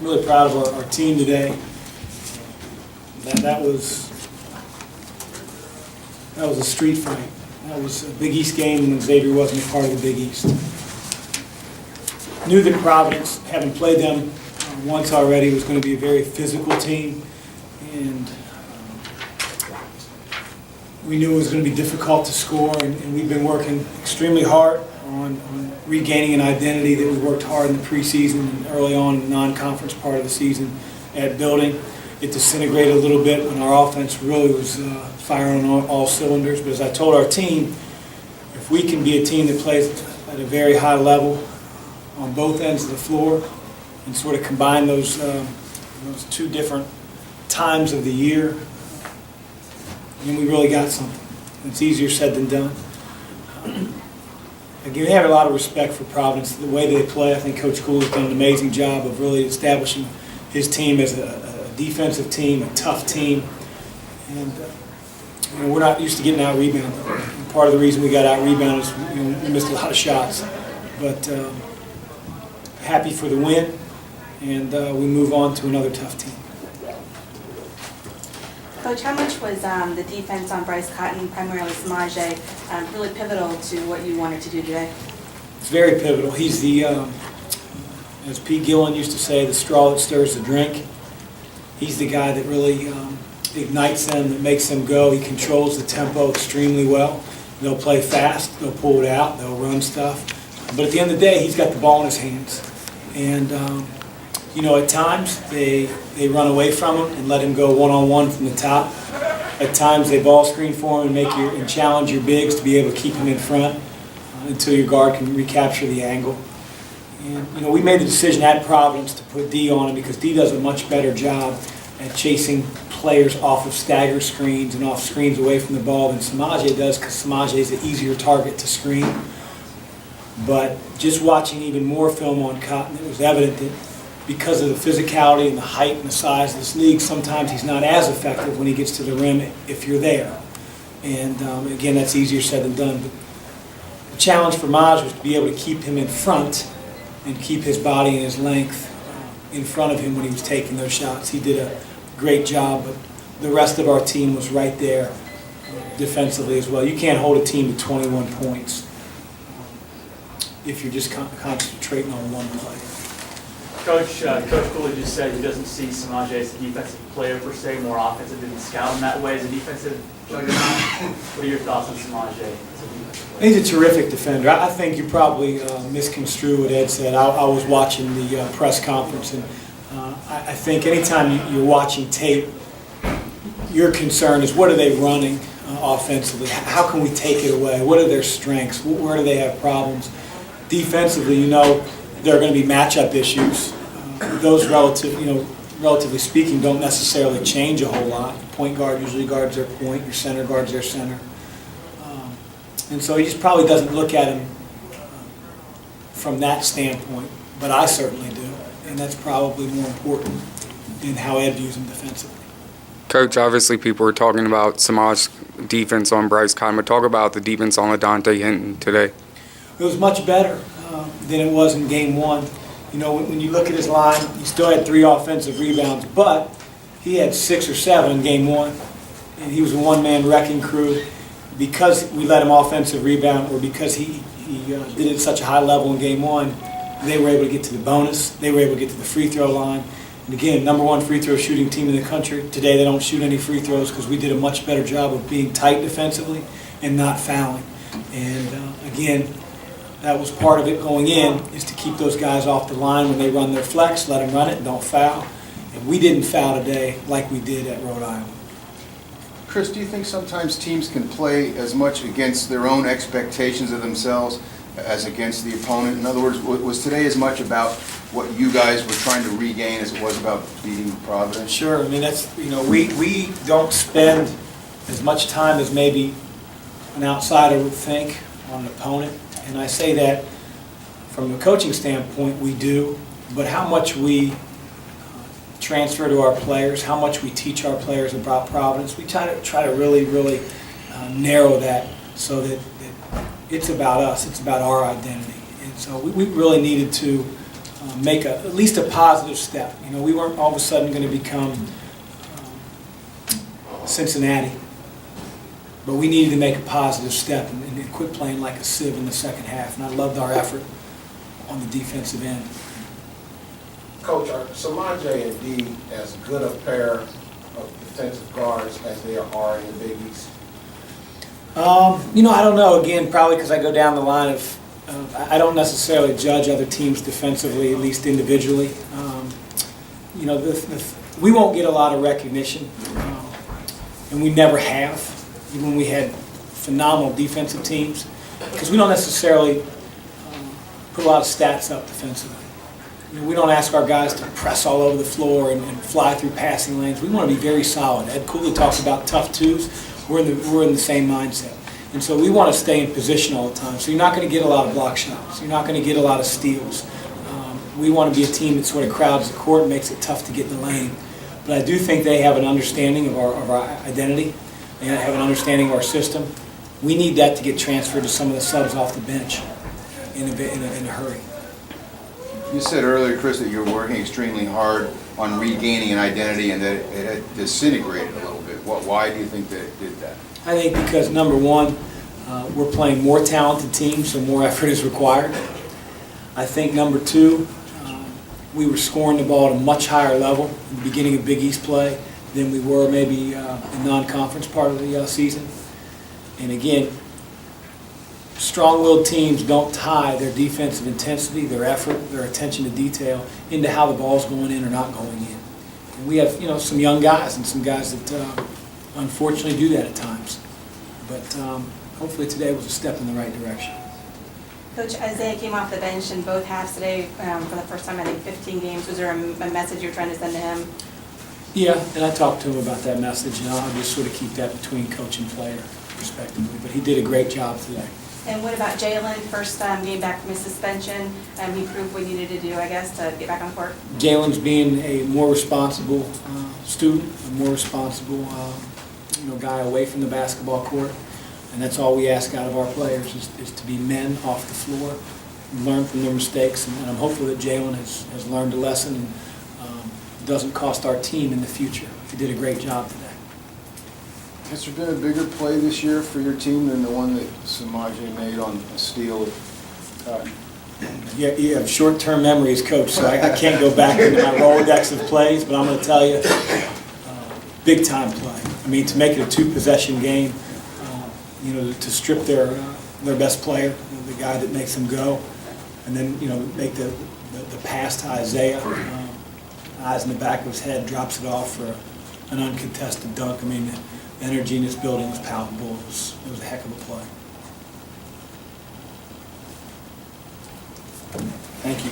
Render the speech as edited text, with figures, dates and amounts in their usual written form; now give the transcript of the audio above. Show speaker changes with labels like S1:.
S1: I'm really proud of our team today. That was a street fight. That was a Big East game when Xavier wasn't a part of the Big East. Knew that Providence, having played them once already, was going to be a very physical team, and we knew it was going to be difficult to score, and we've been working extremely hard on regaining an identity that we worked hard in the preseason and early on in the non-conference part of the season at building. It disintegrated a little bit when our offense really was firing on all cylinders. But as I told our team, if we can be a team that plays at a very high level on both ends of the floor and sort of combine those two different times of the year, then we really got something. It's easier said than done. Again, we have a lot of respect for Providence, the way they play. I think Coach Cool has done an amazing job of really establishing his team as a defensive team, a tough team. And we're not used to getting out-rebounded. Part of the reason we got out-rebounded is we missed a lot of shots. But happy for the win, and we move on to another tough team.
S2: Coach, how much was the defense on Bryce Cotton, primarily Samaje, really pivotal to what you wanted to do today?
S1: It's very pivotal. He's the, as Pete Gillen used to say, the straw that stirs the drink. He's the guy that really ignites them, that makes them go. He controls the tempo extremely well. They'll play fast, they'll pull it out, they'll run stuff. But at the end of the day, he's got the ball in his hands. And at times they run away from him and let him go one-on-one from the top. At times they ball screen for him and challenge your bigs to be able to keep him in front until your guard can recapture the angle. And we made the decision at Providence to put D on him because D does a much better job at chasing players off of stagger screens and off screens away from the ball than Samaje does, because Samaje is an easier target to screen. But just watching even more film on Cotton, it was evident that because of the physicality and the height and the size of this league, sometimes he's not as effective when he gets to the rim if you're there. And again, that's easier said than done. But the challenge for Maj was to be able to keep him in front and keep his body and his length in front of him when he was taking those shots. He did a great job, but the rest of our team was right there defensively as well. You can't hold a team to 21 points if you're just concentrating on one play.
S3: Coach Cooley just said he doesn't see Samaje as a defensive player per se, more offensive. Didn't scout him that way as a defensive juggernaut. What are your thoughts on Samaje as a defensive player?
S1: He's a terrific defender. I think you probably misconstrued what Ed said. I was watching the press conference, and I think anytime you're watching tape, your concern is what are they running offensively? How can we take it away? What are their strengths? Where do they have problems? Defensively, there are going to be matchup issues. Those relatively speaking, don't necessarily change a whole lot. The point guard usually guards their point. Your center guards their center. And so he just probably doesn't look at him from that standpoint. But I certainly do. And that's probably more important in how Ed views him defensively.
S4: Coach, obviously people were talking about Samaj's defense on Bryce Cotton, but talk about the defense on LaDontae Hinton today.
S1: It was much better than it was in game one. When you look at his line, he still had 3 offensive rebounds, but he had 6 or 7 in game one. And he was a one-man wrecking crew. Because we let him offensive rebound, or because he did it at such a high level in game one, they were able to get to the bonus. They were able to get to the free throw line. And again, #1 free throw shooting team in the country. Today they don't shoot any free throws because we did a much better job of being tight defensively and not fouling. And again, that was part of it going in, is to keep those guys off the line when they run their flex, let them run it, and don't foul. And we didn't foul today like we did at Rhode Island.
S5: Chris, do you think sometimes teams can play as much against their own expectations of themselves as against the opponent? In other words, was today as much about what you guys were trying to regain as it was about beating Providence?
S1: Sure. I mean, that's, we don't spend as much time as maybe an outsider would think on an opponent. And I say that from a coaching standpoint, we do, but how much we transfer to our players, how much we teach our players about Providence, we try to really narrow that so that it's about us, it's about our identity. And so we really needed to make at least a positive step. You know, we weren't all of a sudden going to become Cincinnati, but we needed to make a positive step and quit playing like a sieve in the second half. And I loved our effort on the defensive end.
S6: Coach, are Samaje and D as good a pair of defensive guards as they are in the Big East?
S1: You know, I don't know. Again, probably because I go down the line of I don't necessarily judge other teams defensively, at least individually. You know, we won't get a lot of recognition, and we never have, even when we had phenomenal defensive teams, because we don't necessarily put a lot of stats up defensively. You know, we don't ask our guys to press all over the floor and fly through passing lanes. We want to be very solid. Ed Cooley talks about tough twos. We're in the same mindset. And so we want to stay in position all the time. So you're not going to get a lot of block shots. You're not going to get a lot of steals. We want to be a team that sort of crowds the court and makes it tough to get in the lane. But I do think they have an understanding of our identity. They have an understanding of our system. We need that to get transferred to some of the subs off the bench in a hurry.
S5: You said earlier, Chris, that you're working extremely hard on regaining an identity and that it had disintegrated a little bit. Why do you think that it did that?
S1: I think because, number one, we're playing more talented teams, so more effort is required. I think, number two, we were scoring the ball at a much higher level in the beginning of Big East play than we were maybe in non-conference part of the season. And again, strong-willed teams don't tie their defensive intensity, their effort, their attention to detail into how the ball's going in or not going in. And we have, you know, some young guys and some guys that unfortunately do that at times. But hopefully today was a step in the right direction.
S2: Coach, Isaiah came off the bench in both halves today for the first time, I think, 15 games. Was there a message you're trying to send to him?
S1: Yeah, and I talked to him about that message, and I'll just sort of keep that between coach and player, respectively. But he did a great job today.
S2: And what about Jalen? First game back from his suspension. He proved what he needed to do, I guess, to get back on the court.
S1: Jalen's being a more responsible student, a more responsible guy away from the basketball court. And that's all we ask out of our players is to be men off the floor, and learn from their mistakes. And I'm hopeful that Jalen has learned a lesson and doesn't cost our team in the future. He did a great job today.
S5: Has there been a bigger play this year for your team than the one that Samaje made on a steal?
S1: Yeah, you have short-term memories, Coach, so I can't go back into my Rolodex of plays, but I'm going to tell you, big-time play. I mean, to make it a two-possession game, to strip their best player, the guy that makes them go, and then, make the pass to Isaiah, eyes in the back of his head, drops it off for an uncontested dunk. I mean, the energy in this building was palpable. It was a heck of a play. Thank you.